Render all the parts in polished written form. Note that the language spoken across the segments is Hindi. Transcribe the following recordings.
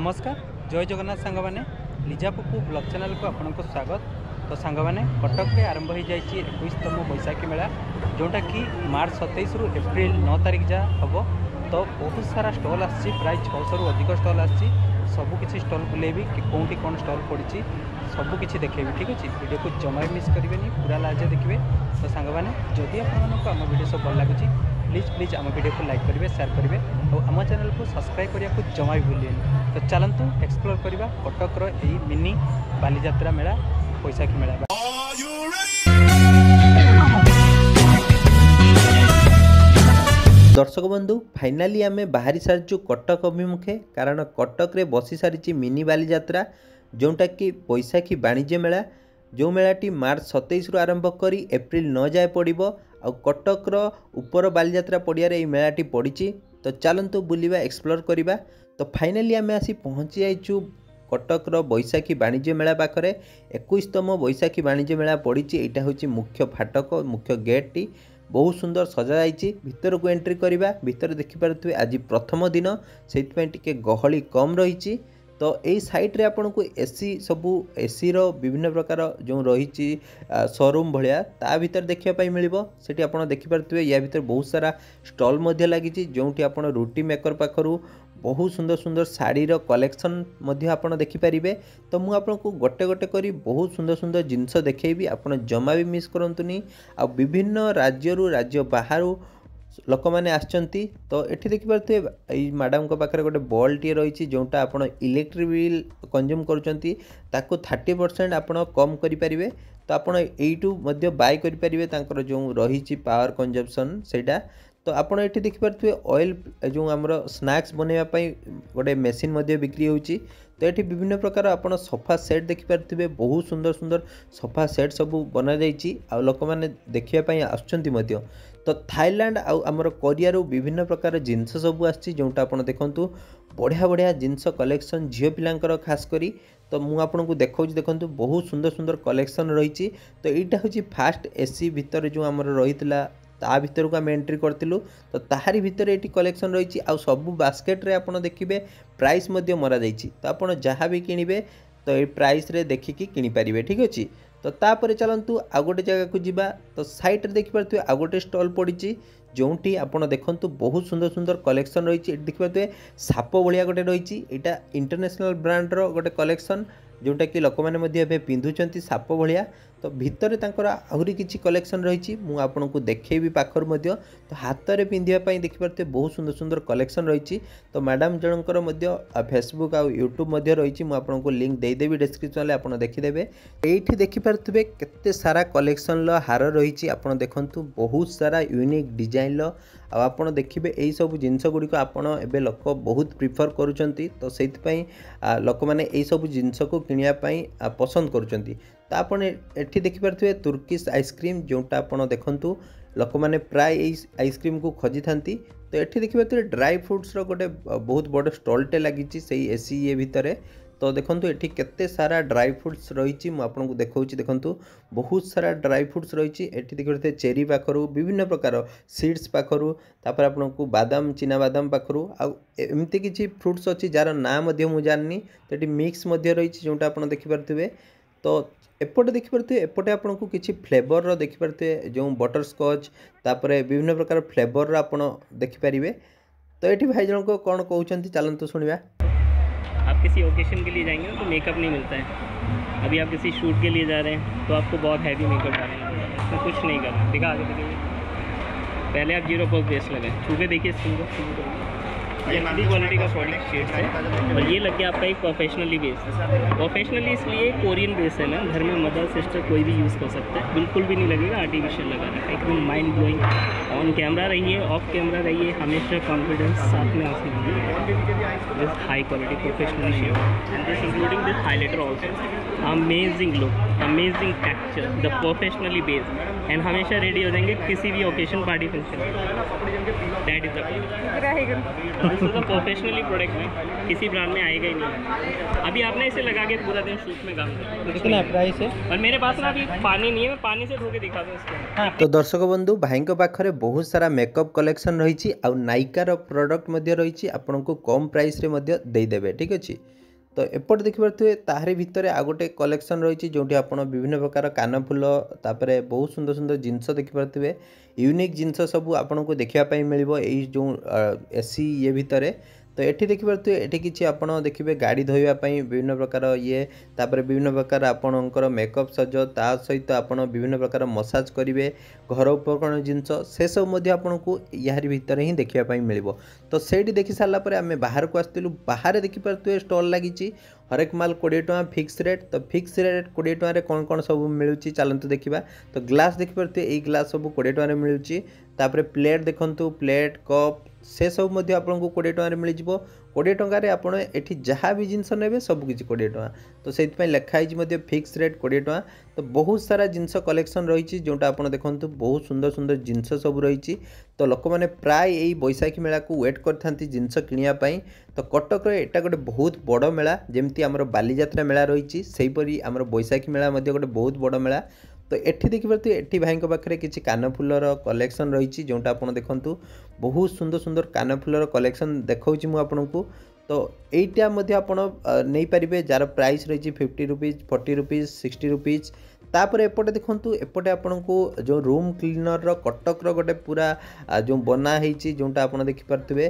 नमस्कार जय जगन्नाथ सांग मैंने लिजापुकु ब्लॉग चैनल को आपको स्वागत। तो सांग मैंने कटक में आरंभ हो जाए 21तम बैशाखी मेला जोटा कि मार्च 27 रु एप्रिल 9 तारिख जा हम। तो बहुत सारा स्टल आसी प्राय 600 रु अधिक स्टल आसी सबकि स्टल बुलेबी कि कौटी कौन स्टल पड़ी सबकि देखेबी। ठीक अच्छे वीडियो को जमा मिस करेंगे पूरा लास्ट देखिए। तो सांग मैंने जदि आपको आम वीडियो सब भल लगुच प्लीज आम वीडियो को लाइक करेंगे शेयर करेंगे और आम चैनल को सब्सक्राइब करने को जमा भी भूलिए। तो चलतु एक्सप्लोर करवा कटकर यही मिनी बालीजात्रा मेला बैशाखी मेला। दर्शक बंधु फाइनाली आम बाहरी सारी कटक अभिमुखे कारण कटक रे बसी सारी मिनी बालीजात्रा जोटा कि बैशाखी वाणिज्य मेला जो मेलाटी मार्च 27 रु आरंभ कर एप्रिल 9 जाए पड़ो आ कटकर उपर बालीजात्रा पड़िया ये मेलाटी पड़ी। तो चलतु बुलवा एक्सप्लोर करवा। तो फाइनाली आम आसी पहुँची जाइचु कटकर बैशाखी वाणिज्य मेला पाखरे 21तम बैशाखी वाणिज्य मेला पड़ी। यहाँ हूँ मुख्य फाटक मुख्य गेटटी बहुत सुंदर सजा जाइए। भितर को एंट्री करवा भितर देखिपे आज प्रथम दिन से गहली कम रही। तो यही साइट्रे आपन को एसी सबू एसी रो विभिन्न प्रकार जो रही शोरूम भाया ता भीतर देखापी मिल से आप देखिपे। या भीतर बहुत सारा स्टल लगी जो रुटी मेकर पाखर बहुत सुंदर सुंदर शाढ़ी कलेक्शन आप देखिपारे। तो मुझे आपको गोटे गोटे कर बहुत सुंदर सुंदर जिनस देखी आप जमा भी मिस करतुनी। आ विभिन्न राज्य बाहर लोक मैंने आसचंती। तो ये देखिपे ये मैडम को पाखे गोटे बॉल टी रही जोटा आप इलेक्ट्रिक बिल कंज्यूम करुँच ताकू 30% आप कम करें। तो आप यू बाय करें जो रही पावर कंजम्पशन सेटा। तो आपड़ ये देखिपे ऑयल जो आम स्नैक्स बनवाई गोटे मेसीन बिक्री होची। तो ये विभिन्न प्रकार आप सोफा सेट देखिपे बहुत सुंदर सुंदर सोफा सेट सब बना जाइए आ लोक मैंने देखापी आसुँच। तो थाईलैंड आमर कोरिया विभिन्न प्रकार जिनस सब आसोटा आप देखु बढ़िया बढ़िया जिनस कलेक्शन झील पिलांकर खास करी। तो मुझे देखा देखो बहुत सुंदर सुंदर कलेक्शन रही। तो यहाँ हूँ फास्ट एसी भितर जो आमर रही ता भीतर को आम एंट्री करूँ। तो ताहारी भितर ये कलेक्शन रही आ सबू बास्केट्रे आप देखिए प्राइस मरा जाइए। तो आप जहाँ भी किणवे तो ये प्राइस रे देखिकी किनीपारे। ठीक अच्छे। तो तापर चलतु आ गोटे जगह को जीवा। तो साइट देखिपे आ गोटे स्टल पड़ी जो आप देखु बहुत सुंदर सुंदर कलेक्शन रही। देखिपे साप भाया गोटे रही यहाँ इंटरनेशनल ब्रांड्र गोटे कलेक्शन जोटा कि लोक मैंने पिंधुंट साप भाया। तो भितर आहरी किसी कलेक्शन रही मुझे देखी पाखर। तो हाथ में पिंधापी देखिपे बहुत सुंदर सुंदर कलेक्शन रही। तो मैडम जनकर फेसबुक आउ यूट्यूब रही मुझे लिंक देदेवी डिस्क्रिप्शन में आप देखीदे। ये देखिपे केते सारा कलेक्शन हार रही आप देखु बहुत सारा यूनिक डिजाइन आप देखिए यही सब जिनस गुड़िक आपड़ ए लोक बहुत प्रिफर करुँच। तो से लोक मैंने यही सब जिनस को किणापी पसंद करुँच। तो आप देखिपे तुर्किश आइसक्रीम जोटा आप देखु लोक मैंने प्राय आइसक्रीम को खोजी था। तो ये देखिए ड्राई फ्रुट्स गोटे बहुत बड़ स्टॉलटे लगी से एसी ये भितर। तो देखो ये केते सारा ड्राई फ्रुट्स रही मुझे देखा देखु बहुत सारा ड्राई फ्रुट्स रही। देखिए चेरी पाखर विभिन्न प्रकार सीड्स पाखर तापर आपको बादाम चीना बादाम पाखर आमती किसी फ्रुट्स अच्छी जार ना मुझे जानी। तो ये मिक्स रही जोटा आप देखिपे। तो एपटे देखिपे एपटे आपको किसी फ्लेवर देखिपे जो बटर स्कॉच तापर विभिन्न प्रकार फ्लेवर आप देखिपारे। तो ये भाई जन को कौन कहते चलतु शुणा। आप किसी ओकेशन के लिए जाएंगे तो मेकअप नहीं मिलता है। अभी आप किसी शूट के लिए जा रहे हैं तो आपको बहुत हैवी मेकअप डालना है। इसमें कुछ नहीं करना। दिखा आगे देखिए पहले आप 0% बेस लगाएं छू के देखिए स्किन को। ये अच्छी क्वालिटी का सॉलिड शेड्स है और ये लग गया आपका एक प्रोफेशनली बेस। प्रोफेशनली इसलिए कोरियन बेस है ना, घर में मदर सिस्टर कोई भी यूज़ कर सकता है, बिल्कुल भी नहीं लगेगा आर्टिफिशियल लगा रहा है। एकदम माइंड ब्लोइंग। ऑन कैमरा रहिए ऑफ कैमरा रहिए हमेशा कॉन्फिडेंस साथ में आंखें this high quality professional shade this including this highlighter also. Amazing look amazing texture the professionally base and हमेशा रेडी हो जाएंगे किसी भी occasion party function. That is the this is a professionally product में किसी ब्रांड में आएगा ही नहीं। अभी आपने इसे लगा के पूरा दिन शूट में काम किया। कितना प्राइस है? और मेरे पास ना अभी पानी नहीं है, मैं पानी से धो के दिखा दूँ इसको। तो दर्शक बंधु भाई पाखे बहुत सारा मेकअप कलेक्शन रही आउ नायिकार प्रोडक्ट रही आपन को कम प्राइस रे देदेवे। ठीक अच्छे तो एपट देखिपे ताहरी भितर आ गोटे कलेक्शन रही जो आप विभिन्न प्रकार कानफुल तापर बहुत सुंदर सुंदर जिनस देखिपे यूनिक जिनस सब आपन को देखापी मिल जो एसी ये भितर। तो ये देखिपे ये किसी आप देखिए गाड़ी धोवाई विभिन्न प्रकार ये तापर विभिन्न प्रकार आपणकर मेकअप सज ता सहित आप विभिन्न प्रकार मसाज करेंगे घर उपकरण जिनस से सब आपन को यार भितर ही देखापी मिल। तो सही देखी सारापर आम बाहर को आसलु बाहर देखिपे स्टल लगी हरेक माल 20 टଙ୍କା फिक्स रेट। तो फिक्स रेट 20 टଙ୍କା कौन कौन सब मिलूँ चलते देखा। तो ग्लास देखिपे यही ग्लास सब 20 टଙ୍କା मिलूँ। तापर प्लेट देखु प्लेट कप से सब आपको 20 टଙ୍କା मिल जाव। 20 टଙ୍କା आपड़ ये जहाँ भी जिनस ने सबकि 20 टଙ୍କା। तो से लिखाई फिक्स रेट 20 टଙ୍କା। तो बहुत सारा जिनस कलेक्शन रही जोटा आप देखु बहुत सुंदर सुंदर जिनस सब रही। तो लोक मैंने प्राय यही बैशाखी मेला को वेट करते जिनस किणापी। तो कटक एटा गोटे बहुत बड़ मेला जमती आमर बालीजात्रा मेला रही सेहीपरी आमर बैशाखी मेला गोटे बहुत बड़ मेला। तो एठी देखिपे एठी भाई पाखे किसी कानफुलर कलेक्शन रही जोटा आप देखु बहुत सुंदर सुंदर कानफुलर कलेक्शन देखा आपको। तो यहीटा आप नहीं पारे जार प्राइस रही 50 रुपीज 40 रुपीज 60 रुपीज। तापर एपटे देखु एपटे आपन को जो रूम क्लीनर कटक गोटे पूरा जो बनाई जोटा आप देखिपे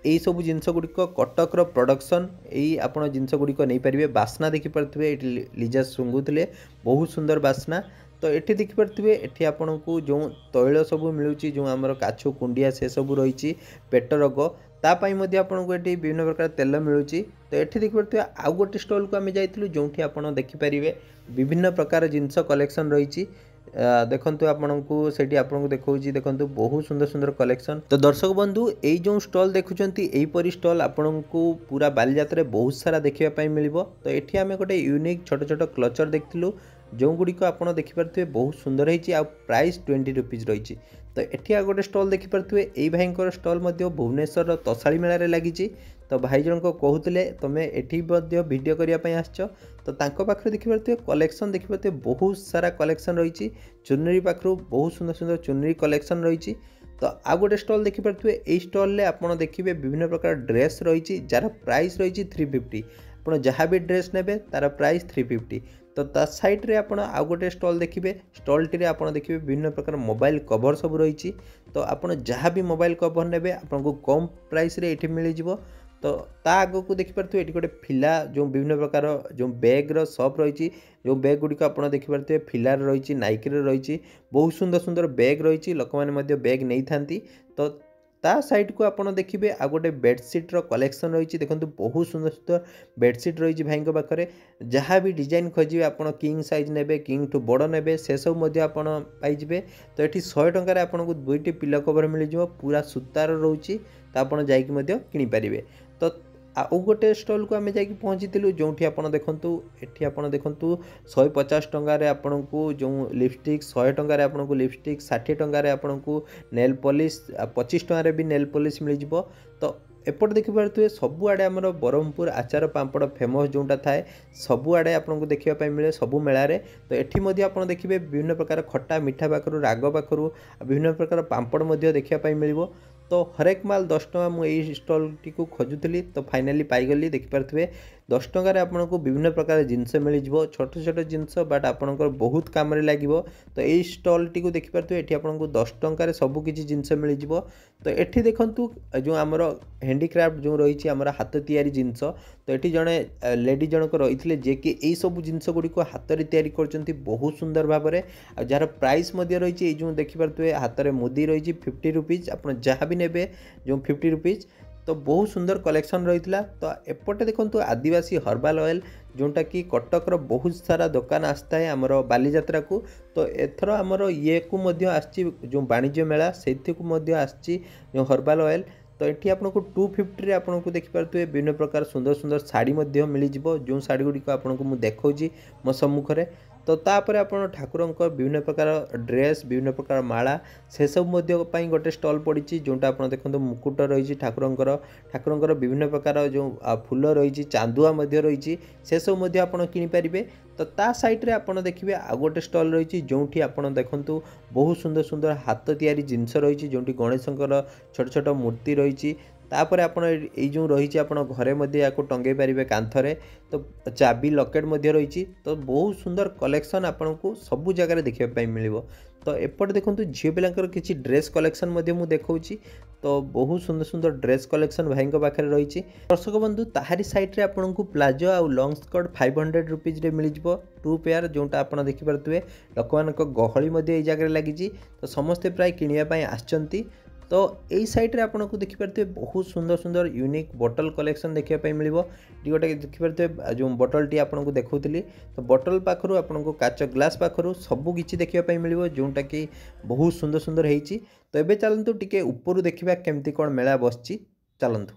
यही सब जिनस गुड़िक कटकर प्रोडक्शन यही आप जिनस गुड़िक नहीं पारे। बास्ना देखिपे ये लिजा शुंगुले बहुत सुंदर बास्ना। तो ये देखिपे ये आपन को जो तैल सब मिलूँ जो आमर काछु कुंडिया से सब रही पेट रोग तापाई आपन को ये विभिन्न प्रकार तेल मिलूँ। तो ये देखिपे आउ गोटे स्टल को आम जाइलु जो आप देखिपारे विभिन्न प्रकार जिनस कलेक्शन रही देखु आपन को सेठी आपन को देखा देखु बहुत सुंदर सुंदर कलेक्शन। तो दर्शक बंधु यही जो स्टल देखुंत यहीपरी स्टल आपन को पूरा बालीजात्रा बहुत सारा देखापी मिल। तो ये आम गोटे यूनिक छोट छोट क्लचर देखिलु जो गुड़िक आप देखिपे बहुत सुंदर है आ प्राइस 20 रुपीज रही। तो ये गोटे स्टल देखिपे यही भाई स्टल भुवनेश्वर तसाड़ी मेल लगी। तो भाई जन को कहते तुम्हें एठी वीडियो करने आसछ। तो पाखे देखिपे कलेक्शन देखिपे बहुत सारा कलेक्शन रही चुनरी पाखु बहुत सुंदर सुंदर चुनरी कलेक्शन रही। तो आ गोटे स्टल देखिपे यही स्टल आप देखिए विभिन्न प्रकार ड्रेस रही जार प्राइस रही 350। आप जहाँ भी ड्रेस ने तार प्राइस 350। तो ता साइड रे आपण आउ गोटे स्टल देखिए स्टल टी आपण देखिए विभिन्न प्रकार मोबाइल कवर सब रही। तो आप जहाँ भी मोबाइल कवर ने आपको कम प्राइस रे ये मिल जाव। तो ता आग को देखिपे ये गोटे फिला जो विभिन्न प्रकार जो बैग्र सप रही जो बैग गुड़िक आप देखिपे फिलार रही नाइकी रही बहुत सुंदर सुंदर बैग रही लोक मैंने बैग नहीं था। तो ता साइड को आप देखिए आ गोटे बेडसीट्र कलेक्शन रही देखो बहुत सुंदर सुंदर बेडसीट रही भाई पाखे जहाँ भी डिजाइन खोजे आप किंग साइज ने किंग टू बड़ ने से सब पाइबे। तो ये 100 टकर आपको 2टी पिलो कवर मिल जाव पूरा सूतार रोचे तो आप किनीपारे। तो आउ गोटे स्टल को आम जा पहुँची जो आप देखु ये आप देखु 150 टकर आपन को जो लिपस्टिक 100 टकर आपको लिपस्टिक 60 टकर आपको नेल पॉलिश 25 टकर भी नेल पॉलिश मिल जाव। तो एपट देखिपे सबुआड़े आमर ब्रह्मपुर आचार पापड़ फेमस जोटा थाए सबुआड़े आपको देखापी मिले सबू मेलारे। तो ये आप देखिए विभिन्न प्रकार खट्टा मिठा पाखु राग पाखु विभिन्न प्रकार पापड़ देखापी मिल। तो हरेक माल 10 टଙ୍କା मुझे स्टल टी खोजुली तो फाइनाली पाईगली देखिपे 10 टकर आपको विभिन्न प्रकार जिनस मिल जाव छोट छोट जिनस बाट आपंकर बहुत कम लगे। तो यही स्टल टी देखिपे ये आपको 10 टकर सबकि जिनस मिल जाव। तो ये देखु जो आमर हैंडीक्राफ्ट जो रही आमर हाथ तैयारी जिनस। तो ये जड़े लेडी जनक रही जे कि यही सब जिनस गुड़िक हाथ में तैयारी कर बहुत सुंदर भाव में जार प्राइस रही जो देखिपे हाथ में मुदी रही 50 रुपीज आप जहाँ भी ने जो 50 रुपीज। तो बहुत सुंदर कलेक्शन रही। तो एपटे देखो आदिवासी हर्बाल ऑयल जोटा कि कटकर बहुत सारा दुकान आसता है आमर बालीजात्रा को। तो एथर आमर ये को जो वाणिज्य मेला से जो हर्बाल ऑयल। तो ये आपको 250 आपको देखिपे विभिन्न प्रकार सुंदर सुंदर शाड़ी मिल जाव जो शाड़ी गुड़िक आपको मुझे देखा मो सम्मुखें। तो तापर आपण ठाकुरंकर विभिन्न प्रकार ड्रेस विभिन्न प्रकार माला से सब गोटे स्टल पड़ी जोटा आप देखो मुकुट रही ठाकुरंकर विभिन्न प्रकार जो फूल रही चांदुआ रही से सब आप किनीपारे। तो ता साइड्रे आपड़ देखिए आउ गोटे स्टल रही जो आप देखूँ बहुत सुंदर सुंदर हाथ तैयारी जिनस रही जो गणेशंकर छोट छोट मूर्ति रही तापर आपण जो रही आप घरे या टंगे पारे कांथरे। तो चाबी लकेट रही तो बहुत सुंदर कलेक्शन आपन को सबू जगह देखा मिल। तो एपटे देखो झील पिलांकर किसी ड्रेस कलेक्शन देखा तो बहुत सुंदर सुंदर ड्रेस कलेक्शन भाई पाखे रही। दर्शक बंधु ताहारी साइड्रे आपन को प्लाजो आउ लॉन्ग स्कर्ट 500 रुपीज मिल 2 पेयर जोटा आप देखिपे लोक मान गहली जगह लगी तो समस्ते प्राय किणापी आसचंती। तो यही साइड्रे आपन को देखिपे बहुत सुंदर सुंदर यूनिक बोतल कलेक्शन देखापी मिल। गोटे देखिपे जो बोतल टी आपको देखुली तो बोतल पाखु आपन को काच ग्लास पाखु सबकि देखापी मिल जोटा कि बहुत सुंदर सुंदर होती। तो ये चलतु टिके ऊपर देखा केमती कौन मेला बसची चलतु।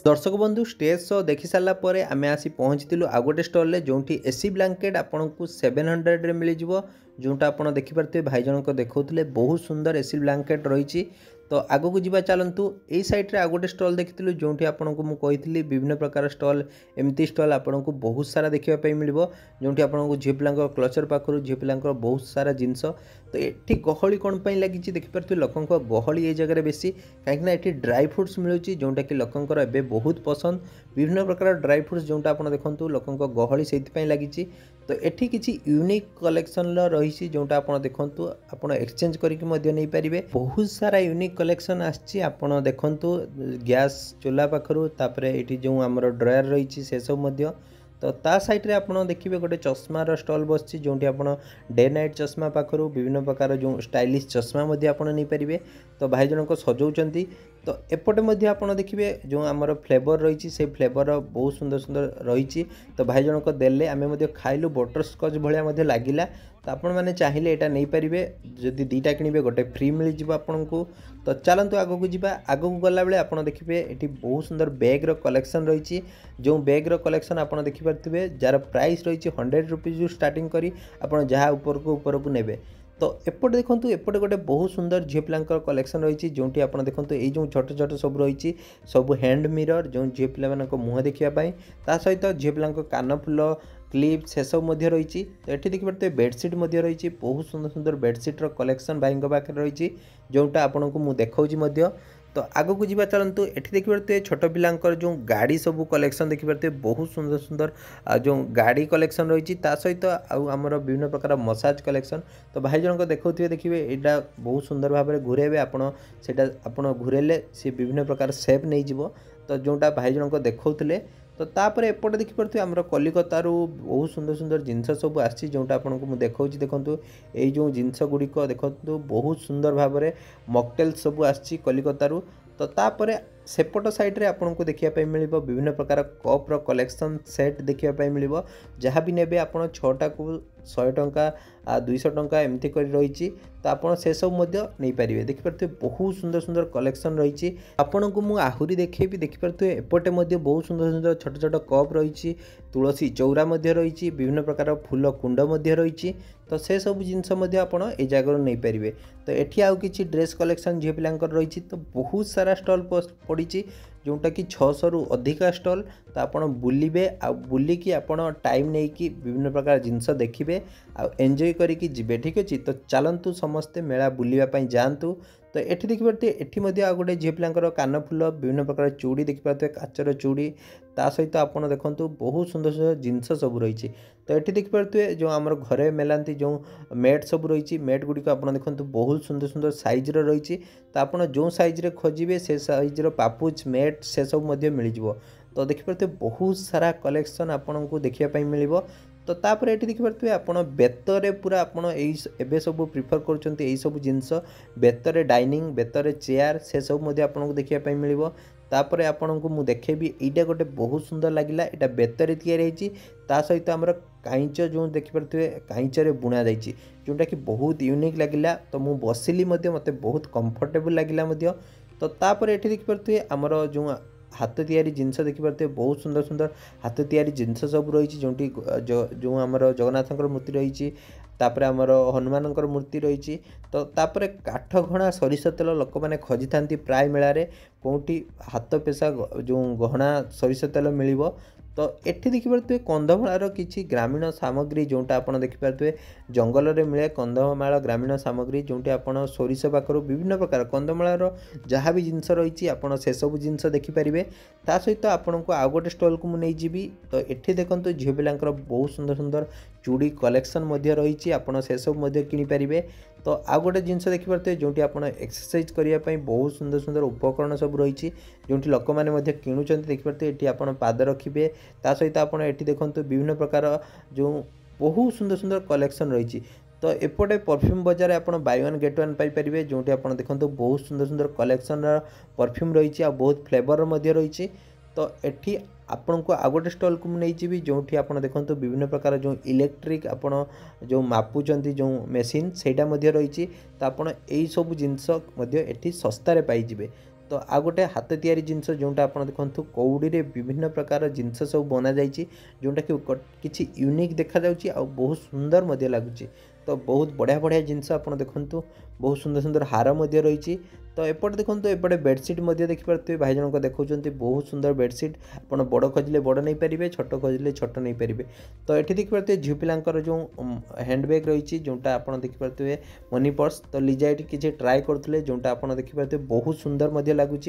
दर्शक बंधु स्टेज शो देखी सारापर आम आसी पहुँची आउ गोटे स्टल जो एसी ब्लांकेट आपन को 700 मिल जोटा आप देखिपे भाई जनक देखते बहुत सुंदर एसी ब्लांकेट रही। तो आगक जावा चलतु यही सैड्रे आउ गोटे स्टल देखी जो आपको मुझे विभिन्न प्रकार स्टल एमती स्टल आपन को बहुत सारा देखापी मिल जो आपको झील पिला क्लचर पाखु झील पिला बहुत सारा जिनस। तो ये गहली कौन लगी देखिपे लोक गहली ये जगह बेसी कहीं ये ड्राई फ्रुट्स मिलूँ जोटा कि लोकंर एवं बहुत पसंद विभिन्न प्रकार ड्राई फ्रुट्स जोटा आप देखो लोक गहली से लगी। तो ये किसी यूनिक कलेक्शन रही जोटा आप देखो आप एक्सचेंज करके पारे बहुत सारा यूनिक कलेक्शन आसी आपड़ देखु गैस चूल्हा पाखु तापर ये जो आम ड्रयर रही से सब। तो ता साइड्रे आप देखिए गोटे चश्मार स्टल बस जो आप डे नाइट चश्मा पाखु विभिन्न प्रकार जो स्टाइलिश चश्मा नहीं पारे। तो भाई जनक सजाऊँच। तो एपटे आप देखिए जो आमर फ्लेवर रही से फ्लेवर बहुत सुंदर सुंदर रही। तो भाई जनक देले आम खाइलु बटर स्कच भाया लगिला। तो आपण मैंने चाहिए यहाँ नहीं पारे जदि दीटा किणवे गोटे फ्री मिल जाव आपन को। तो चलतु आगक जा आगक गला बेले आप देखिए ये बहुत सुंदर बैग्र कलेक्शन रही जो बैग्र कलेक्शन आप देखिपे जार प्राइस रही 100 रुपीज स्टार्टिंग करी आप जहाँ ऊपर को नेबे। तो एपटे देखो एपटे गोटे बहुत सुंदर झील पिला कलेक्शन रही जो आप देखो ये जो छोट छोट सब रही सब हैंड मिरर जो झील पिला मुँह देखापी ता सहित झील पिला कान फुल क्लिप से सब रही। तो ये देखिए बेडसीट रही बहुत सुंदर सुंदर बेडसीट्र कलेक्शन भाई पाखे रही जोटा आपन को मुझे देखा। तो आगक जावा चलतु ये देखिए छोट पिलांकर जो गाड़ी सब कलेक्शन देखिपे बहुत सुंदर सुंदर जो गाड़ी कलेक्शन रही सहित आमर विभिन्न प्रकार मसाज कलेक्शन। तो भाई जनक देखुए देखिए यहाँ बहुत सुंदर भाव में घूरेबे आपड़ा घूरेले सी विभिन्न प्रकार सेप नहीं जीव। तो जोटा भाई जनक देखते तो तापर एपटे देखिपे आमर कलिकतार बहुत सुंदर सुंदर जिनस सब आसी जोटा आपको मुझे देखा देखूँ ये जो जिनस गुड़िक देखो बहुत सुंदर भाव में मॉकटेल सब आसी कलिकतार। तो तापर सेपट साइड्रे आपको देखा मिल विभिन्न प्रकार कप्र कलेक्शन सेट देखा मिल जहाँ भी ने आप 6टा को 100 टंका 200 टंका एमती कर रही तो आपड़ से सब नहीं पारे देखिपे बहुत सुंदर सुंदर कलेक्शन रही आपन को मुझे आहरी देखी देखिपे एपटे बहुत सुंदर सुंदर छोट छोट कप रही तुलसी चौरा रही विभिन्न प्रकार फूल कुंड रही तो से सब जिनस आपड़ ये जगह नहीं पारे। तो ये आउ कि ड्रेस कलेक्शन झील पिला रही तो बहुत सारा स्टॉल पड़ी जोटा कि 600 रु अधिका स्टॉल। तो आप बुलिबे आ बुलिकी आपण टाइम नहीं कि विभिन्न प्रकार जिनस देखिए आ एंजॉय करिकी जिबे ठीक अच्छे। तो चलतु समस्ते मेला बुलापी जातु। तो ये देखिपे ये आ गए झील पिला कानफुल विभिन्न प्रकार चूड़ी देखिपे काचर चूड़ी ता सहित आप देखु बहुत सुंदर सुंदर जिनस सब रही। तो ये देखिपे जो आम घरे मेलांती जो मेट सब रही मेट गुड़िक आप देखु बहुत सुंदर सुंदर साइज रही। तो आप जो साइज खोजे से साइज पापुच मेट से सब मिल जाव। तो देखिपे बहुत सारा कलेक्शन आपन को देखापी मिल। तो तापर ये देखिपे आप बेतरे पूरा आपड़ ये सब प्रिफर कर सब जिनस बेतरे डाइनिंग बेतरे चेयर से सब आपको देखापी मिल। तापर आपन को मुझे देखेबी यहाँ गोटे बहुत सुंदर लगिला यहाँ बेतरे या सहित आमर काईच जो देखिपे काईचरे बुणा जाइए जोटा कि बहुत यूनिक लगिला। तो मुझे बसिली मत बहुत कंफर्टेबल लगिला। तो तापर ये देखिपे आमर जो हाथ तैयारी जिनस देखिपे बहुत सुंदर सुंदर हाथ तैयारी जिनस सब रही जो आमर जगन्नाथ मूर्ति रही तापर आमर हनुमान मूर्ति रही। तो तापर काठ घणा सरिष तेल लोक मैंने खोजी था प्राय मेलारे कौटी हाथ पेशा जो गहना सरिष तेल मिल। तो ये देखिपे कंधमाल किसी ग्रामीण सामग्री जोटा आप देखिपे जंगल में मिले कंधमाल ग्रामीण सामग्री जोटी आप सोरिष पाखर विभिन्न प्रकार कंधमाल जहाँ भी जिनस रही आप से सब जिनस देखिपारे। ता सहित आपन को आउ गोटे स्टॉल को मुझे जी। तो ये देखो झील पिला बहुत सुंदर सुंदर चूड़ी कलेक्शन रही आप से सब किनीपारे। तो आउ गोटे जिनस देखिपे जो आप एक्सरसाइज करने बहुत सुंदर सुंदर उपकरण सब रही जो लोक मैंने किणुंट देखिपे ये आप पाद रखिए। ता सहित आप देखो विभिन्न प्रकार जो बहुत सुंदर सुंदर कलेक्शन रही। तो एपटे परफ्यूम बजार आप by one get one Piper जो आप देखो बहुत सुंदर सुंदर कलेक्शन परफ्यूम रही बहुत फ्लेवर रही। तो ये आपण को आउ गोटे स्टॉल को नहीं जी जो आप देखो विभिन्न प्रकार जो इलेक्ट्रिक आपड़ जो मापुंट जो मेसीन सेटा रही। तो आप सब जिनस ये सस्तार पाइबे। तो आउ गोटे हाथ तैयारी जिनस जोटा आप देखो कौड़ी विभिन्न प्रकार जिनस सब बना जाइए जोटा कि किसी यूनिक देखा बहुत सुंदर लगुच। तो बहुत बढ़िया बढ़िया जिनस आप देखो बहुत सुंदर सुंदर हार रही। तो एपटे देखो एपटे बेडसीट देखिपे भाई जनक देखा बहुत सुंदर बेडसीट आप बड़ खोजिले बड़ नहीं पारे छोट खोजिले छोट नहीं पारे। तो ये देखिपे झील पिलांकर जो हैंडबैग रही जोटा आप देखिपे मनी पर्स। तो लिजा ये किसी ट्राए करते जोटा आप देखिपे बहुत सुंदर लगुच।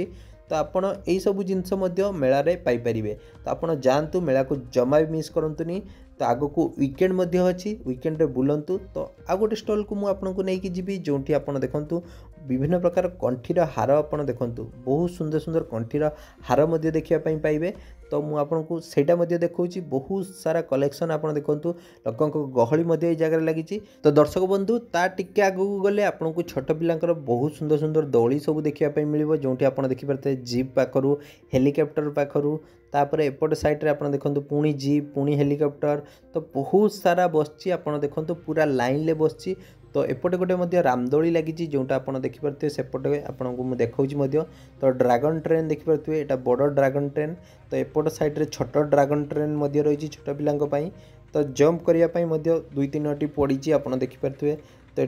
तो आपड़ यही सब जिनस मेलारे पाइपर। तो आप जातु मेला को जमा भी मिस करतुनी। तो आग को वीकेंड अच्छी वीकेंड बुलंतु। तो आ गोटे स्टॉल को मुझे नहीं जी जो आप देखु विभिन्न प्रकार कंठीर हार आप देखु बहुत सुंदर सुंदर कंठीर हार देखापी पाइबे। तो मुझे सेटा देखा बहुत सारा कलेक्शन आप देखु लोक गहली जगह लगी। तो दर्शक बंधु ता टिके आगू गले आपको छोट पिलांकर बहुत सुंदर सुंदर दौली सब देखापी मिल जो आप देखिपे जीप पाखर हेलिकप्टर पाखर तापर एपट साइड आप देखो पुणी जीप पुणी हेलिकप्टर। तो बहुत सारा बसची आप देखो पूरा लाइन ले बसची। तो एपटे गोटे रामदोली लगी जोटा आप देखिपे सेपटे आपको मुझे देखा। तो ड्रागन ट्रेन देखिपे यहाँ बड़ ड्रागन ट्रेन। तो एपट साइड्रे छोट ड्रागन ट्रेन रही छोट पिलांई। तो जंप करने 2-3टी पड़ी आप देखिपे। तो ये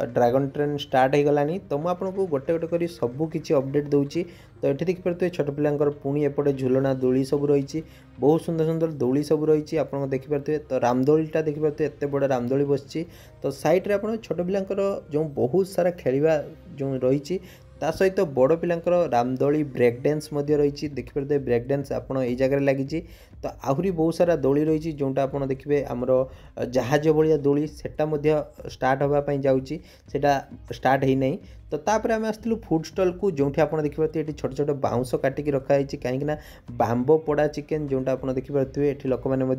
ड्रागन ट्रेन स्टार्ट हो गलानी। तो मुझे आपको गोटे गोटे कर सबकि अपडेट दूची। तो ये देखिपे छोट पिलांकर पुणी एपटे झुलना दोली सब रही बहुत सुंदर सुंदर दोली सब रही आप देखिपे। तो रामदोलीटा देखिपे एत बड़ रामदोली बसची। तो साइड्रे आप छोट पिलांकर जो बहुत सारा खेलवा जो रही ता सहित बड़ पिलांकर रामदोली ब्रेक डांस रही देखिपे ब्रेक डांस आप जगह लगी। तो आहरी बहुत सारा दोली रही जोटा आप देखिए आमर जहाज भाया दोली सेटा स्टार्ट होगापी जाऊँगी सेटा स्टार्ट है नहीं। तो तापर आम आसलु फुड स्टल को जो देखिए ये छोट छोट बाउंस काटिक रखाई कहीं बाम्बो पोड़ा चिकेन जोटा आप देखिपे ये लोक मैंने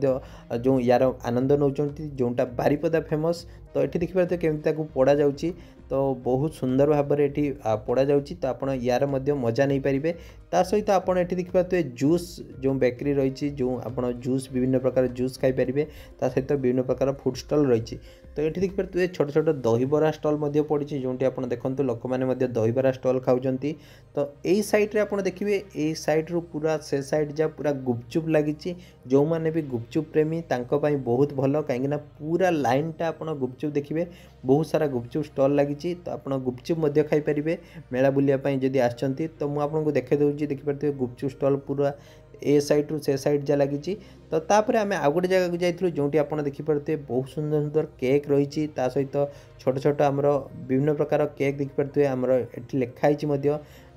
जो यार आनंद नौ जोटा बारिपदा फेमस तो ये देखिपे केमी पोड़ा जाऊँगी तो बहुत सुंदर भाव में ये पोड़ा जाऊँगी तो आप यार मजा नहीं पारे ता सहित आपड़ ये देखिपे जूस जो बेकरी रही जो आप जूस विभिन्न प्रकार जूस खाईपारे ता सहित विभिन्न प्रकार फुड स्टल रही तो ये देखिपे छोट छोट दहीबरा स्टल पड़ी जो आप देखो लोक मैंने दहीबरा स्टल खाऊँ तो यही साइड्रे आप देखिए यही सैड्रु पूरा से सैड जा पूरा गुपचुप लगी जो मैंने भी गुपचुप प्रेमी तांको बहुत भल कहीं पूरा लाइनटा आप गुपचुप देखिए बहुत सारा गुपचुप स्टल लगी तो आप गुपचुप खाईपारे मेला बुलायापी जदि आसछंती तो मुझे आपको देखे दूसरी देखिपे गुपचुप स्टल पूरा ए साइड्रु से सैड जा लगी तो तापर आम आउ गोटे जगह जाइलु जो आप देखिपे बहुत सुंदर सुंदर केक रही सहित छोट छोट आमर विभिन्न प्रकार केक देखिपे आमर ये लिखाई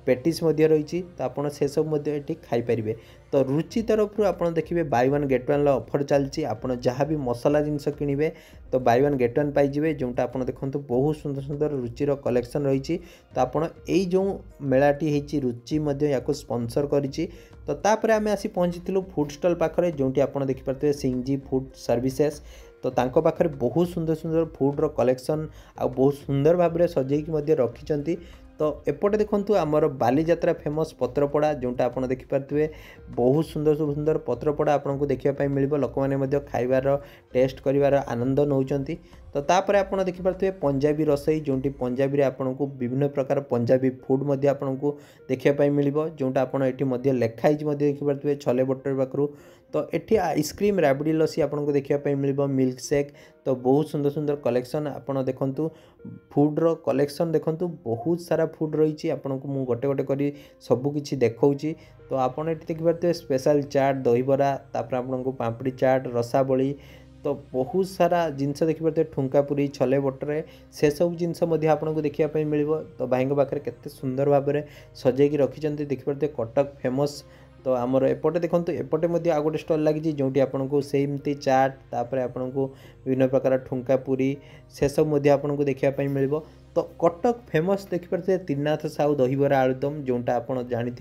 पेटिस रही तो आपड़ से सब ये खाईपारे तो रुचि तरफ आप देखिए by one get one offer चलती आप जहाँ भी मसला जिनस किणवे तो बाय वन गेट वन पाइबे जोटा आप देखो बहुत सुंदर सुंदर रुचिर कलेक्शन रही तो आपड़ यही जो मेलाटी होती रुचि या स्पॉन्सर करी तो तापर आम आसी पहुँची फुड स्टल पाखे जो आप देखिपे सिंगजी फुड सर्विसेस तो तांको पाखरे बहुत सुंदर सुंदर फुड्र कलेक्शन आ बहुत सुंदर भाव में सजेकी रखी तो एपटे देखु आमर बालीजात्रा फेमस पत्रपड़ा जोटा आप देखिपे बहुत सुंदर सुंदर पत्रपड़ा आपको देखापी मिल लोक मैंने खाइबार टेस्ट करिवार आनंद नौकरी तो तापर आप देखिपे पंजाबी रसोई जो पंजाबी आपको विभिन्न प्रकार पंजाबी फुड आपको देखापी मिल जोटा आप लिखाई देखिपे छोले भटूरे पाखु तो ये आइसक्रीम राबड़ी लसी आपको देखापी मिल मिल्क शेक तो बहुत सुंदर सुंदर कलेक्शन आप देखु फुड्र कलेक्शन देखु बहुत सारा फुड रही आपको मुझे गोटे गोटे कर सबकि देखी तो आप देखिपे स्पेशल चाट दहीबरा तापर आपको पापड़ी चाट रसाबली तो बहुत सारा जिनस देखिपे ठुंकापुरी छोले भटूरे से सब जिनस आपको देखापी मिल तो भाई पाखे केते सुंदर भाव में सजेकी रखी देखिपे कटक फेमस तो आमर एपटे देखो एपटे आ गोटे स्टल लगी जो आपको सेमती चाट तापर आपको विभिन्न प्रकार ठुंकापुरी से सब आपको देखापी मिल तो कटक फेमस देखिपे त्रिनाथ साहू दहीबरा आलुदम जोटा आप जानी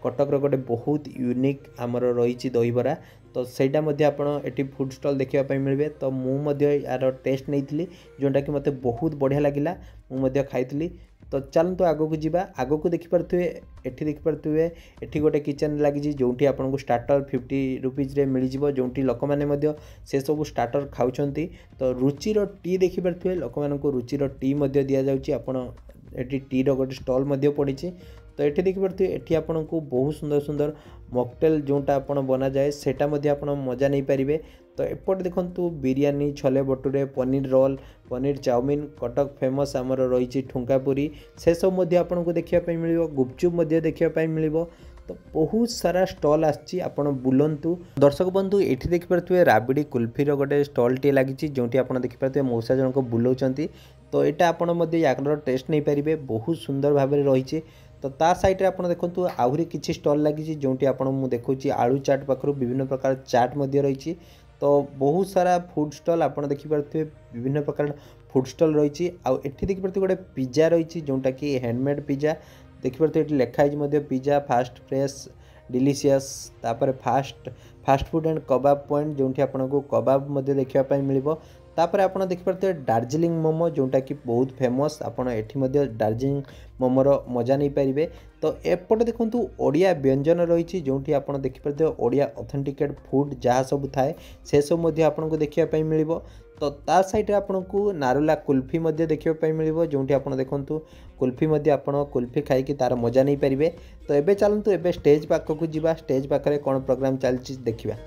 कटक गोटे बहुत यूनिक आमर रही दहीबरा तो सहीटा आप फुड स्टल देखापी मिले तो मुझे यार टेस्ट नहीं जोटा कि मत बहुत बढ़िया लगिला मुझे खाई तो चलते आग को जावा आग को देखिपे ये देखिपे ये गोटे किचन लगी जो आपको स्टार्टर 50 रुपीज मिल जो लोक मैंने से सब स्टार्टर खाऊँ तो रुचिर टी देखिपे लोक मानक रुचिर टी दि जाऊँगी टी रोटे स्टल पड़ी तो ये देखिपे ये आपको बहुत सुंदर सुंदर मॉकटेल जोटा आप बना जाए सेटा आप मजा नहीं पारे तो एपटे देखो biryani chole bhature paneer roll paneer chowmein Cuttack famous आमर रही ठुंकापुरी से सब आपको देखापी मिल गुपचुप देखापी मिल तो बहुत सारा स्टल आसपण बुलंतु दर्शक बंधु ये देखिपे राबिड़ी कुल्फीर गोटे स्टल टे लगी जो आप देखिपे मौसा जनक बुलाऊँ तो यहाँ आपड़ यार टेस्ट नहीं पारे बहुत सुंदर भाव में रही तो ता साइड आप देखो आहरी किसी स्टल लगी जो देखूँ आलू चाट पाखु विभिन्न प्रकार चाट रही तो बहुत सारा फुड स्टल आप देखिपे विभिन्न प्रकार फुड स्टल रही आठी देखिपे गोटे पिज्जा रही जोटा कि हैंडमेड पिज्जा देखिपे ये लिखाई पिज्जा फास्ट फ्रेश डिलीशियस तापर fast food and kebab point जो आपको कबाब देखापी मिल तापर आप देखिपे दार्जिलिंग मोमो जोटा कि बहुत फेमस आपड़ ये दार्जिलिंग मोमोर मजा नहीं पारे तो एपटे देखो ओडिया व्यंजन रही जो आप देखिपे ओडिया ऑथेंटिकेट फूड जहाँ सब थाए से सब आपको देखापी मिल तो ता साइड आपको नारुला कुल्फी देखापी मिल जो आप देखो कुल्फी आप कुल्फी खाई तार मजा नहीं पारे तो एबे चलतु एबे स्टेज पाखक जावा स्टेज पाखे कौन प्रोग्राम चलती देखा।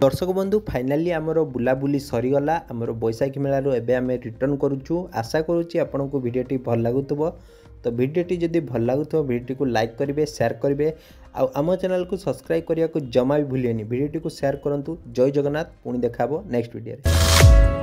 दर्शक बंधु फाइनाली आमर बुलाबुली सरीगला आमर बैशाखी मेलू एवं आम रिटर्न करुचु। आशा करुच्ची आपन को भिडटी भल लगुव। तो भिडटी जदि भल लगुव भिडटी को लाइक करेंगे, शेयर करेंगे, आम चैनल को सब्सक्राइब करने को जमा भी भूलिएनि। भिडटी को शेयर करूँ। जय जगन्नाथ। पुणी देखा नेक्स्ट वीडियो।